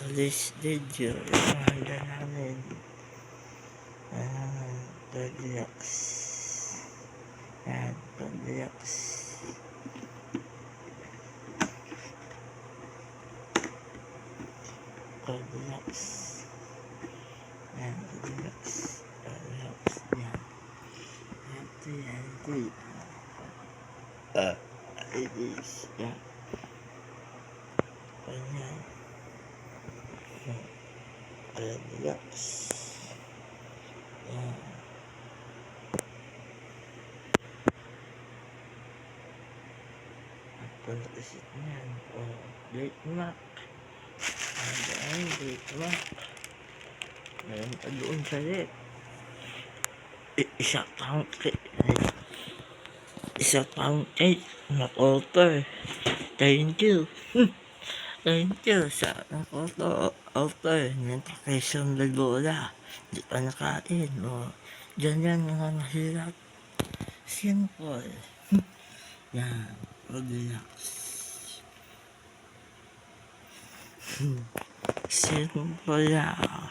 This video, ihanda namin Goldilocks. Yan, Goldilocks. Goldilocks. Yan, Goldilocks. Goldilocks. Yan. Ito yan, ito. It is. Yan. Ganyan. Goldilocks. Yan. Pagkasit niyan. Late Mac. Ayan, Late Mac. Meron pa doon sa lip. Isa pound cake. Nag-order. Thank you. Thank you sa nag-order. Nagkakaisang lagola. Hindi pa nakain. Diyan yan mga mahirap. Simple. Yan. Goldilocks. Simple lang.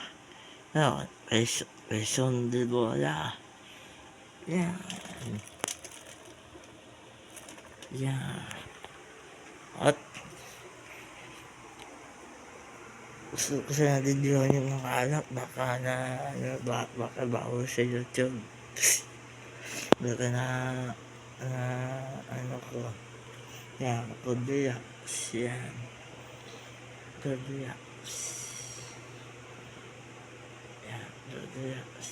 Yan. Isang lagola. Yan. Yan. At gusto ko sa nadidiwan yung mga anak, baka bawal sa YouTube. Baka ano ko. Yan, Goldilocks. Yan. Goldilocks. Yan, Goldilocks.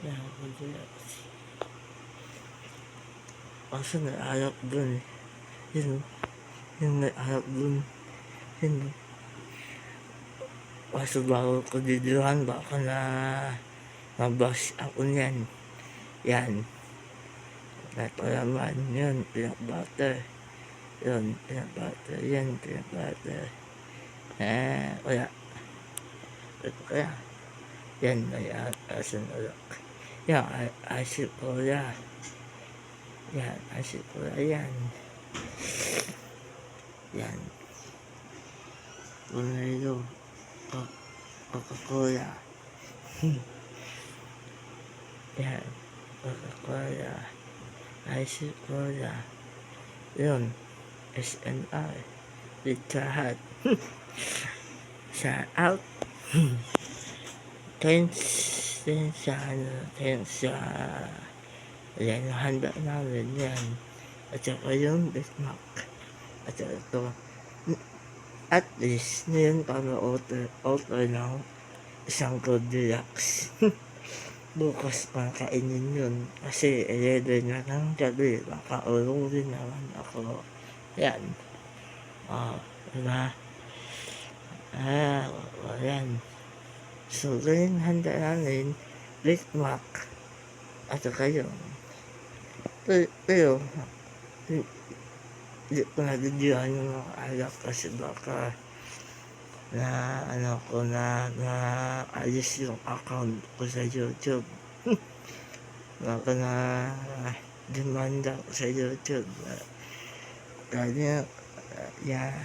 Yan, Goldilocks. Kaso naiayap dun eh. Yun naiayap dun. Yun. Kaso bago ko didiwan, baka mabash ako niyan. Yan. Ito naman, yun, peanut butter. Yun, peanut butter. Yan, peanut butter. Wala. Ito kaya. Yan, may asunulok. Yan, asipula. Yan, asipula yan. Yan. Punay Coca-Cola. Yan, Coca-Cola. Asipula. Yun, SNR. Literahat. Shout out. Thanks sa yan, handa namin yan. At saka yung Bismarck. At saka ito. At least, ngayon pa order ng isang Goldilocks. Bukas pa kainin yun. Kasi 11 na ng gabi. Baka ulurin naman ako. Yan. Diba? Yan. So, ganyan handa namin. Bismarck. At saka yun. Pero, hindi ko nabigyan yung mga alak kasi baka na ayos yung account ko sa YouTube. Baka demanda ko sa YouTube. Kaya, yeah.